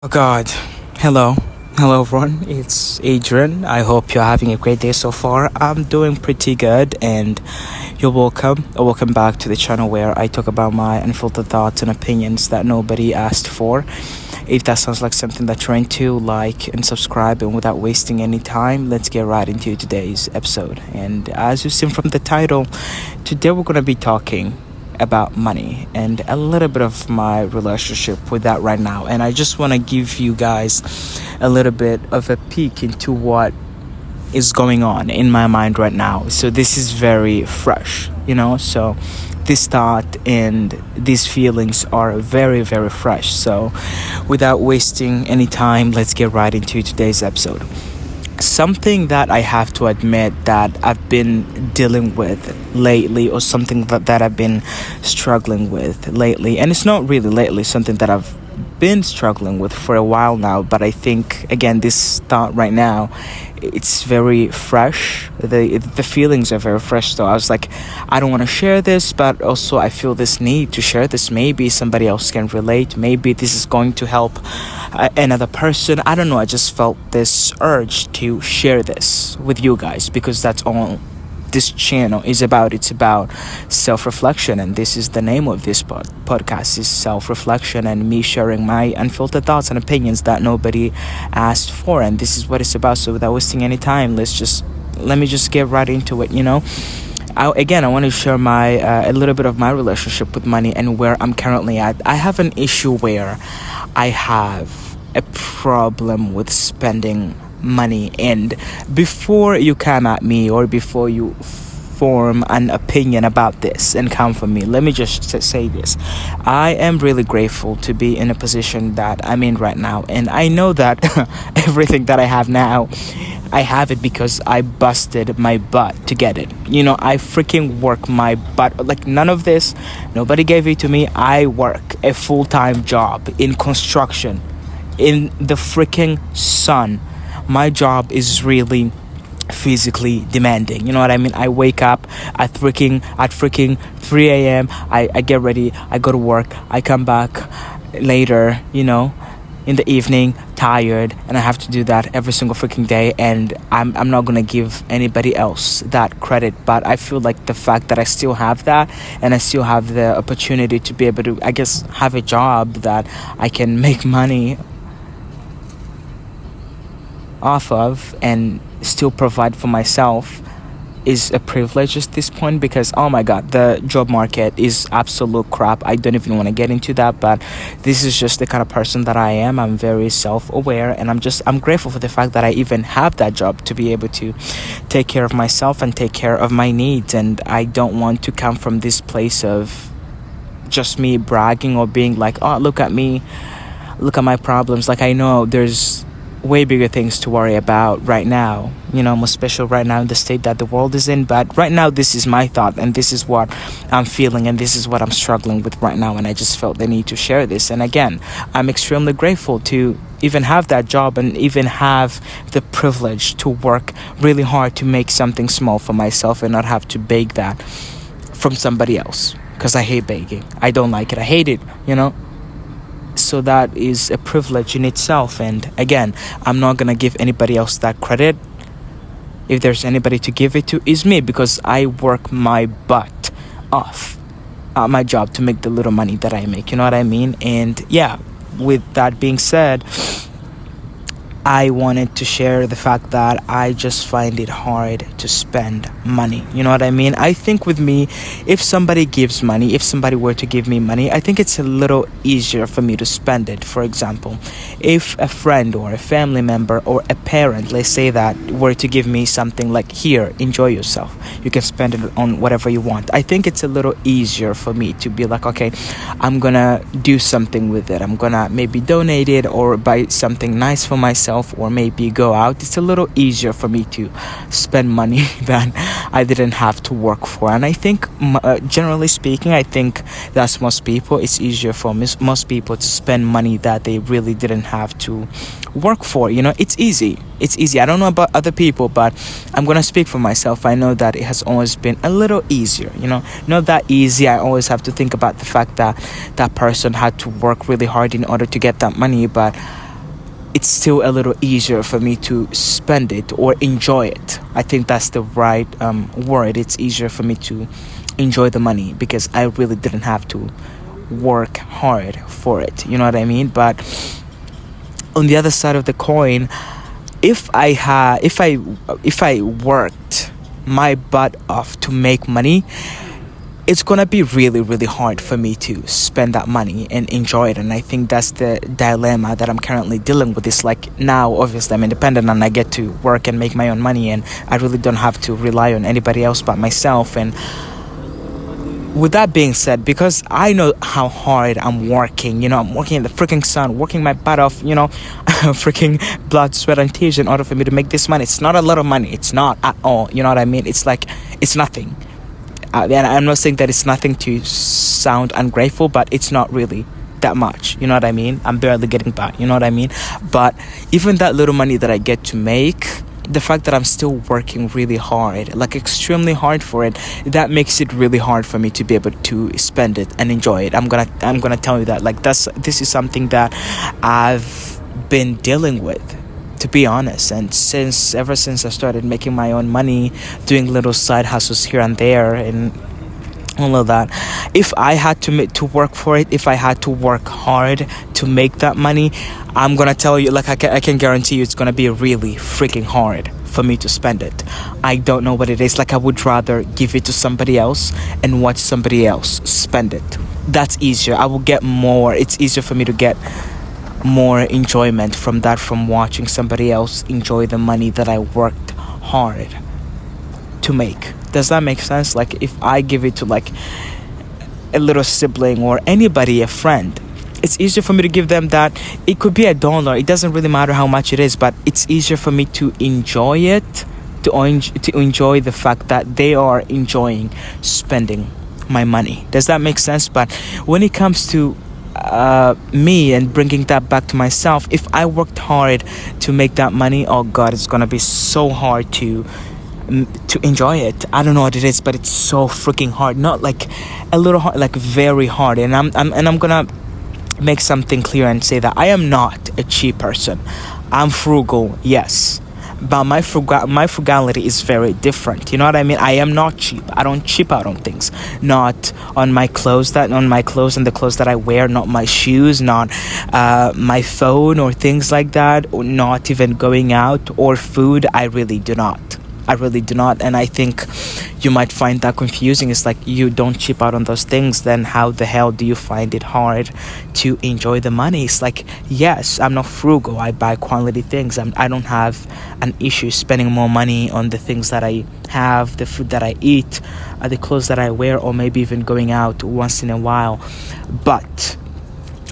Oh God. Hello. Hello everyone. It's Adrian. I hope you're having a great day so far. I'm doing pretty good and you're welcome. Welcome back to the channel where I talk about my unfiltered thoughts and opinions that nobody asked for. If that sounds like something that you're into, like and subscribe, and without wasting any time, let's get right into today's episode. And as you've seen from the title, today we're gonna be talking about money and a little bit of my relationship with that right now. And I just want to give you guys a little bit of a peek into what is going on in my mind right now. So this is very fresh, so this thought and these feelings are very, very fresh. So without wasting any time, let's get right into today's episode. Something that I have to admit that I've been dealing with lately, or something that I've been struggling with lately, and it's not really lately, something that I've been struggling with for a while now, but I think again this thought right now, it's very fresh. The feelings are very fresh. So I was like, I don't want to share this, but also I feel this need to share this. Maybe somebody else can relate, maybe this is going to help another person. I don't know, I just felt this urge to share this with you guys because that's all this channel is about. It's about self-reflection, and this is the name of this podcast is self-reflection, and me sharing my unfiltered thoughts and opinions that nobody asked for, and this is what it's about. So without wasting any time, let me just get right into it. I want to share my a little bit of my relationship with money and where I'm currently at. I have an issue where I have a problem with spending money, and before you come at me or before you form an opinion about this and come for me, let me just say this. I am really grateful to be in a position that I'm in right now, and I know that everything that I have now, I have it because I busted my butt to get it. I freaking work my butt. Like, none of this, nobody gave it to me. I work a full-time job in construction in the freaking sun. My job is really physically demanding. You know what I mean? I wake up at freaking 3 a.m. I get ready, I go to work, I come back later, in the evening, tired, and I have to do that every single freaking day. And I'm not gonna give anybody else that credit, but I feel like the fact that I still have that, and I still have the opportunity to be able to, I guess, have a job that I can make money off of and still provide for myself, is a privilege at this point. Because oh my god, the job market is absolute crap. I don't even want to get into that, but this is just the kind of person that I am. I'm very self-aware, and I'm grateful for the fact that I even have that job to be able to take care of myself and take care of my needs. And I don't want to come from this place of just me bragging or being like, oh, look at me, look at my problems. Like, I know there's way bigger things to worry about right now, most special right now in the state that the world is in. But right now, this is my thought, and this is what I'm feeling, and this is what I'm struggling with right now, and I just felt the need to share this. And again, I'm extremely grateful to even have that job and even have the privilege to work really hard to make something small for myself and not have to beg that from somebody else, because I hate begging. I don't like it. I hate it, So that is a privilege in itself. And again, I'm not gonna give anybody else that credit. If there's anybody to give it to, is me, because I work my butt off at my job to make the little money that I make. You know what I mean? And yeah, with that being said, I wanted to share the fact that I just find it hard to spend money. You know what I mean? I think with me, if somebody were to give me money, I think it's a little easier for me to spend it. For example, if a friend or a family member or a parent, let's say that, were to give me something like, here, enjoy yourself, you can spend it on whatever you want, I think it's a little easier for me to be like, okay, I'm gonna do something with it. I'm gonna maybe donate it or buy something nice for myself, or maybe go out. It's a little easier for me to spend money that I didn't have to work for. And I think, generally speaking, I think that's most people. It's easier for most people to spend money that they really didn't have to work for. It's easy. I don't know about other people, but I'm gonna speak for myself. I know that it has always been a little easier, not that easy. I always have to think about the fact that that person had to work really hard in order to get that money, but it's still a little easier for me to spend it or enjoy it. I think that's the right word. It's easier for me to enjoy the money because I really didn't have to work hard for it. You know what I mean? But on the other side of the coin, if I worked my butt off to make money, it's gonna be really really hard for me to spend that money and enjoy it. And I think that's the dilemma that I'm currently dealing with. It's like, now obviously I'm independent and I get to work and make my own money, and I really don't have to rely on anybody else but myself. And with that being said, because I know how hard I'm working, I'm working in the freaking sun, working my butt off, freaking blood, sweat, and tears in order for me to make this money. It's not a lot of money. It's not at all. You know what I mean? It's like, it's nothing. And I'm not saying that it's nothing to sound ungrateful, but it's not really that much. You know what I mean? I'm barely getting by. You know what I mean? But even that little money that I get to make, the fact that I'm still working really hard, like extremely hard for it, that makes it really hard for me to be able to spend it and enjoy it. I'm gonna tell you that. Like, this is something that I've been dealing with, to be honest. And ever since I started making my own money, doing little side hustles here and there and all of that, if I had to work for it, if I had to work hard to make that money, I'm gonna tell you, like, I can guarantee you it's gonna be really freaking hard for me to spend it. I don't know what it is. Like, I would rather give it to somebody else and watch somebody else spend it. That's easier. I will get more. It's easier for me to get more enjoyment from that, from watching somebody else enjoy the money that I worked hard to make. Does that make sense? Like, if I give it to like a little sibling or anybody, a friend, it's easier for me to give them that. It could be $1. It doesn't really matter how much it is, but it's easier for me to enjoy it, to enjoy the fact that they are enjoying spending my money. Does that make sense? But when it comes to me and bringing that back to myself, if I worked hard to make that money, oh god, it's gonna be so hard to enjoy it. I don't know what it is, but it's so freaking hard. Not like a little hard, like very hard. And I'm gonna make something clear and say that I am not a cheap person. I'm frugal, yes, but my frugality is very different. You know what I mean? I am not cheap. I don't cheap out on things. Not on my clothes, and the clothes that I wear. Not my shoes. Not my phone or things like that. Or not even going out or food. I really do not. And I think you might find that confusing. It's like, you don't chip out on those things, then how the hell do you find it hard to enjoy the money? It's like, yes, I'm not frugal. I buy quality things. I don't have an issue spending more money on the things that I have, the food that I eat, the clothes that I wear, or maybe even going out once in a while. But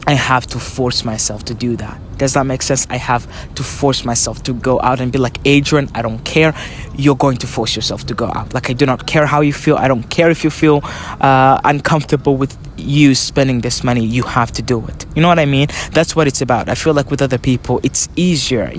I have to force myself to do that. Does that make sense? I have to force myself to go out and be like, Adrian, I don't care. You're going to force yourself to go out. Like, I do not care how you feel. I don't care if you feel uncomfortable with you spending this money. You have to do it. You know what I mean? That's what it's about. I feel like with other people, it's easier,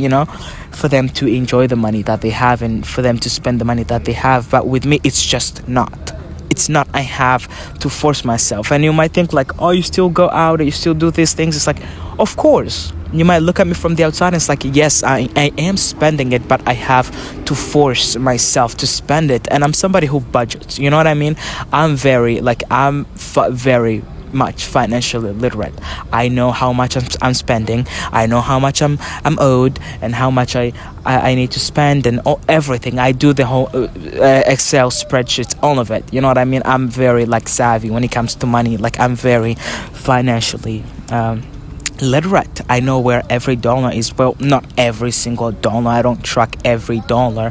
for them to enjoy the money that they have and for them to spend the money that they have. But with me, it's just not. It's not. I have to force myself. And you might think like, oh, you still go out or you still do these things. It's like, of course. You might look at me from the outside and it's like, yes, I am spending it, but I have to force myself to spend it. And I'm somebody who budgets. You know what I mean? I'm very very much financially literate. I know how much I'm spending. I know how much I'm owed and how much I need to spend and everything. I do the whole Excel spreadsheets, all of it. You know what I mean? I'm very savvy when it comes to money. Like, I'm very financially literate. I know where every dollar is. Well, not every single dollar. I don't track every dollar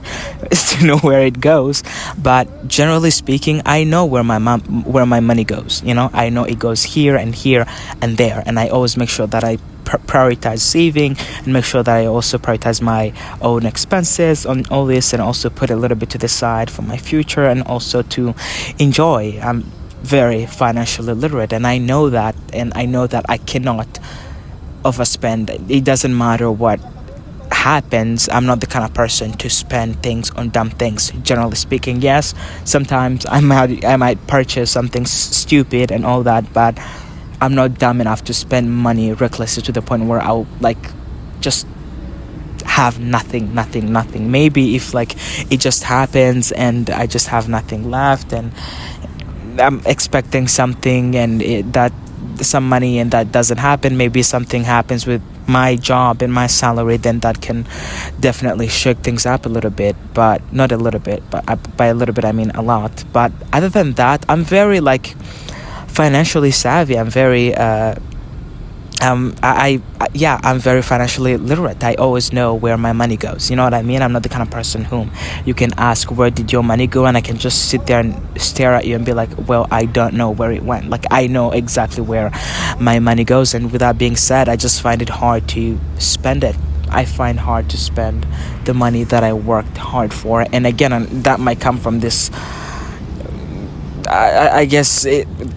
to know where it goes, but generally speaking, I know where my money goes. I know it goes here and there, and I always make sure that I prioritize saving and make sure that I also prioritize my own expenses on all this, and also put a little bit to the side for my future and also to enjoy. I'm very financially literate, and I know that I cannot overspend. It doesn't matter what happens. I'm not the kind of person to spend things on dumb things. Generally speaking, yes, sometimes I might purchase something stupid and all that, but I'm not dumb enough to spend money recklessly to the point where I'll just have nothing. Maybe if like it just happens and I just have nothing left, and I'm expecting something and that some money, and that doesn't happen, maybe something happens with my job and my salary, then that can definitely shake things up a little bit. But not a little bit, but by a little bit I mean a lot. But other than that, I'm very like financially savvy. I'm very yeah, I'm very financially literate. I always know where my money goes. You know what I mean? I'm not the kind of person whom you can ask, where did your money go? And I can just sit there and stare at you and be like, well, I don't know where it went. Like, I know exactly where my money goes. And with that being said, I just find it hard to spend it. I find hard to spend the money that I worked hard for. And again, that might come from this, I guess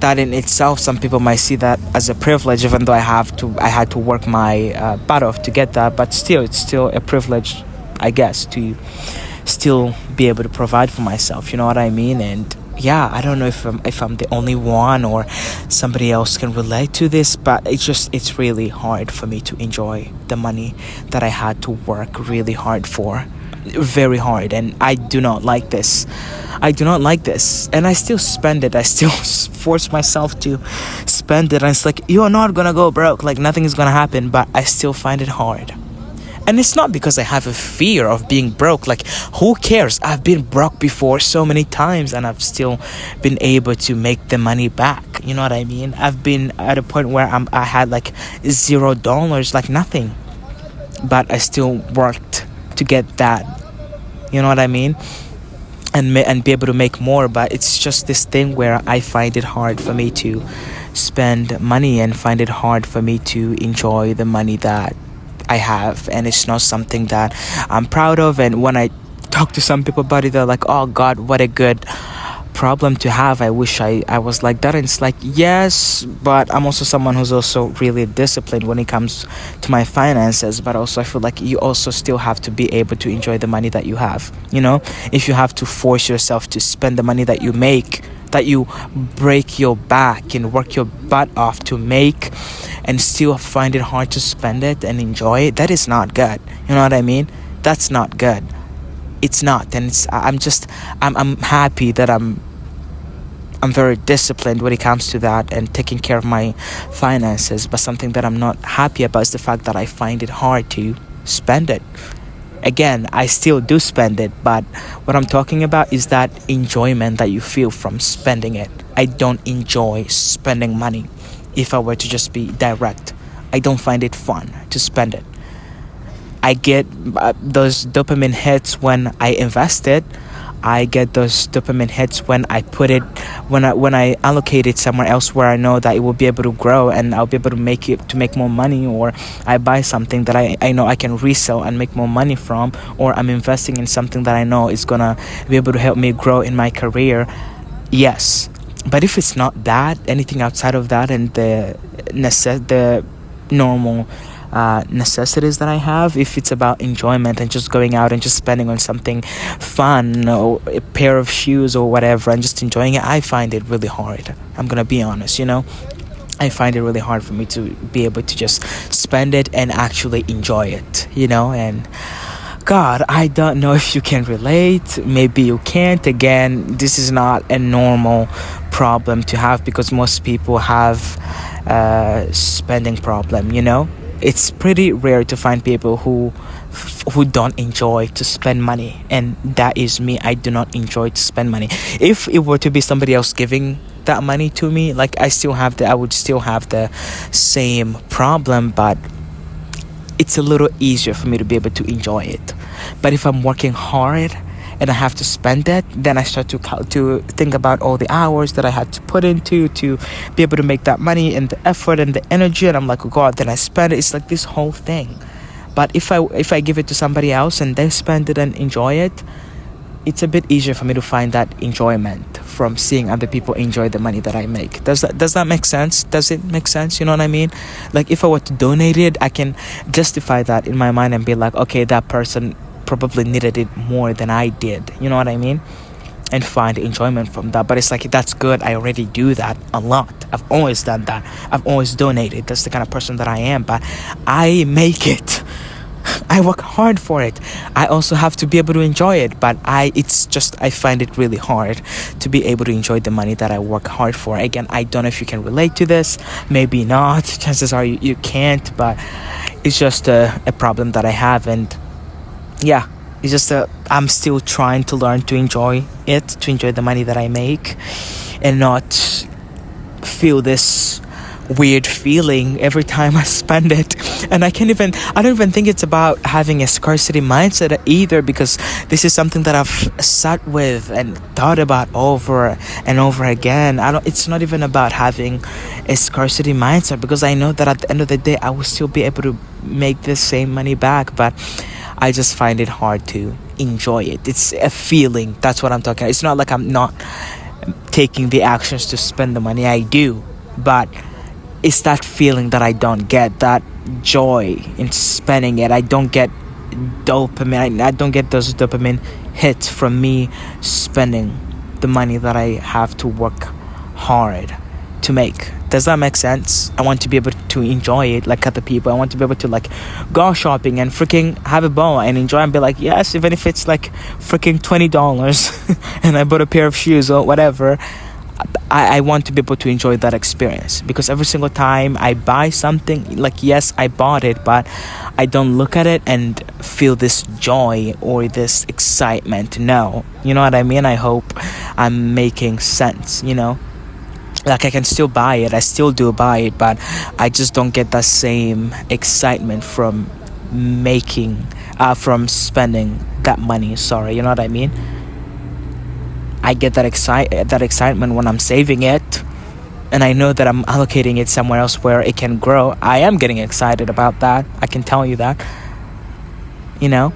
that in itself, some people might see that as a privilege, even though I had to work my butt off to get that. But still, it's still a privilege, I guess, to still be able to provide for myself. You know what I mean? And yeah, I don't know if I'm the only one or somebody else can relate to this, but it's really hard for me to enjoy the money that I had to work really hard for. Very hard, and I do not like this. And I still spend it. I still force myself to spend it, and it's like, you're not gonna go broke, like nothing is gonna happen. But I still find it hard. And it's not because I have a fear of being broke. Like, who cares? I've been broke before so many times, and I've still been able to make the money back. You know what I mean? I've been at a point where I had like $0, like nothing, but I still worked to get that. You know what I mean? And be able to make more. But it's just this thing where I find it hard for me to spend money, and find it hard for me to enjoy the money that I have. And it's not something that I'm proud of. And when I talk to some people about it, they're like, oh God, what a good problem to have. I wish I was like that. And it's like, yes, but I'm also someone who's also really disciplined when it comes to my finances. But also I feel like you also still have to be able to enjoy the money that you have. You know, if you have to force yourself to spend the money that you make, that you break your back and work your butt off to make, and still find it hard to spend it and enjoy it, that is not good. You know what I mean? That's not good. It's not. And I'm happy that I'm very disciplined when it comes to that and taking care of my finances. But something that I'm not happy about is the fact that I find it hard to spend it. Again, I still do spend it, but what I'm talking about is that enjoyment that you feel from spending it. I don't enjoy spending money. If I were to just be direct, I don't find it fun to spend it. I get those dopamine hits when I invest it. I get those dopamine hits when I put it, when I allocate it somewhere else where I know that it will be able to grow and I'll be able to make more money. Or I buy something that I know I can resell and make more money from. Or I'm investing in something that I know is gonna be able to help me grow in my career. Yes, but if it's not that, anything outside of that, and the normal necessities that I have, if it's about enjoyment and just going out and just spending on something fun, or a pair of shoes or whatever, and just enjoying it, I find it really hard. I'm gonna be honest, you know, I find it really hard for me to be able to just spend it and actually enjoy it, you know. And God, I don't know if you can relate. Maybe you can't. Again, this is not a normal problem to have, because most people have spending problem, you know. It's pretty rare to find people who don't enjoy to spend money, and that is me. I do not enjoy to spend money. If it were to be somebody else giving that money to me, like I would still have the same problem, but it's a little easier for me to be able to enjoy it. But if I'm working hard and I have to spend it, then I start to think about all the hours that I had to put into to be able to make that money, and the effort and the energy, and I'm like, oh God, then I spend it. It's like this whole thing. But if I give it to somebody else and they spend it and enjoy it, it's a bit easier for me to find that enjoyment from seeing other people enjoy the money that I make. Does that make sense? Does it make sense? You know what I mean? Like, if I were to donate it, I can justify that in my mind and be like, okay, that person probably needed it more than I did. You know what I mean? And find enjoyment from that. But it's like, that's good. I already do that a lot. I've always done that. I've always donated. That's the kind of person that I am. But I make it. I work hard for it. I also have to be able to enjoy it, but I find it really hard to be able to enjoy the money that I work hard for. Again, I don't know if you can relate to this, maybe not. Chances are you can't, but it's just a problem that I have. And yeah, it's just I'm still trying to learn to enjoy it, to enjoy the money that I make, and not feel this weird feeling every time I spend it. And I don't even think it's about having a scarcity mindset either, because this is something that I've sat with and thought about over and over again. It's not even about having a scarcity mindset, because I know that at the end of the day I will still be able to make the same money back, but I just find it hard to enjoy it. It's a feeling. That's what I'm talking about. It's not like I'm not taking the actions to spend the money. I do, but it's that feeling that I don't get, that joy in spending it. I don't get dopamine. I don't get those dopamine hits from me spending the money that I have to work hard to make. Does that make sense? I want to be able to enjoy it like other people. I want to be able to like go shopping and freaking have a ball and enjoy and be like, yes, even if it's like freaking $20 and I bought a pair of shoes or whatever, I want to be able to enjoy that experience. Because every single time I buy something, like, yes, I bought it, but I don't look at it and feel this joy or this excitement. No, you know what I mean? I hope I'm making sense, you know? Like, I can still buy it, I still do buy it, but I just don't get that same excitement from spending that money. Sorry, you know what I mean? I get that excitement when I'm saving it, and I know that I'm allocating it somewhere else where it can grow. I am getting excited about that. I can tell you that. You know,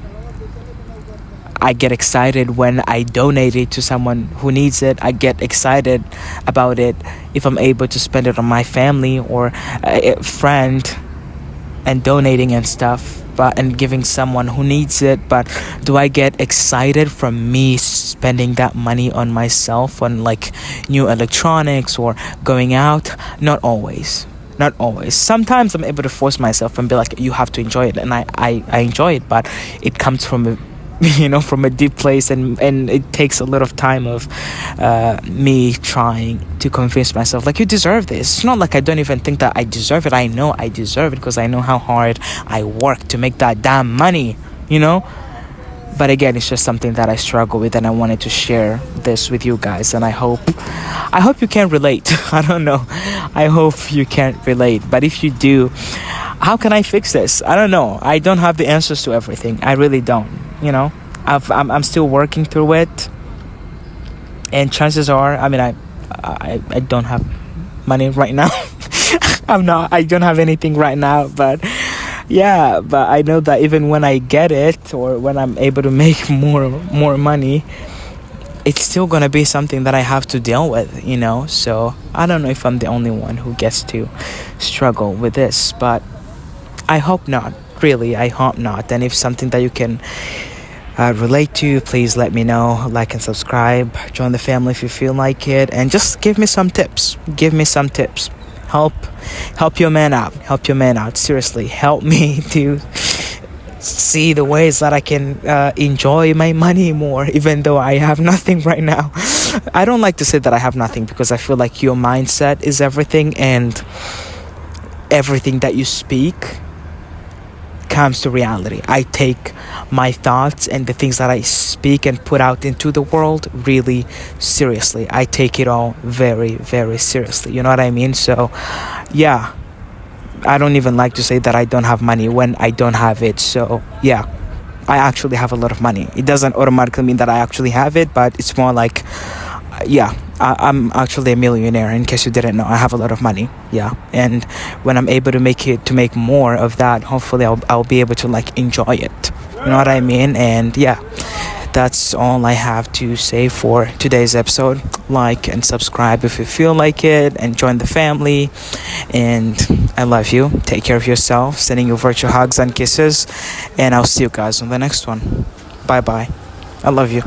I get excited when I donate it to someone who needs it. I get excited about it if I'm able to spend it on my family or a friend and donating and stuff, and giving someone who needs it. But do I get excited from me spending that money on myself, on like new electronics or going out? Not always. Sometimes I'm able to force myself and be like, you have to enjoy it, and I enjoy it, but it comes from a from a deep place, and it takes a lot of time of me trying to convince myself like, you deserve this. It's not like I don't even think that I deserve it. I know I deserve it because I know how hard I work to make that damn money, but again, it's just something that I struggle with, and I wanted to share this with you guys, and I hope you can relate. I don't know, I hope you can relate, but if you do, how can I fix this? I don't know. I don't have the answers to everything. I really don't. I'm still working through it, and chances are, I don't have money right now. I don't have anything right now, but I know that even when I get it, or when I'm able to make more money, it's still gonna be something that I have to deal with, so I don't know if I'm the only one who gets to struggle with this, but I hope not. Really, I hope not. And if something that you can relate to, please let me know. Like and subscribe, join the family if you feel like it, and just give me some tips. Help your man out. Seriously, help me to see the ways that I can enjoy my money more, even though I have nothing right now. I don't like to say that I have nothing, because I feel like your mindset is everything, and everything that you speak comes to reality. I take my thoughts and the things that I speak and put out into the world really seriously. I take it all very, very seriously. You know what I mean? So yeah, I don't even like to say that I don't have money when I don't have it. So yeah, I actually have a lot of money. It doesn't automatically mean that I actually have it, but it's more like I'm actually a millionaire, in case you didn't know. I have a lot of money, and when I'm able to make more of that, hopefully I'll be able to like enjoy it, you know what I mean? And that's all I have to say for today's episode. Like and subscribe if you feel like it, and join the family, and I love you. Take care of yourself. Sending you virtual hugs and kisses, and I'll see you guys on the next one. Bye bye. I love you.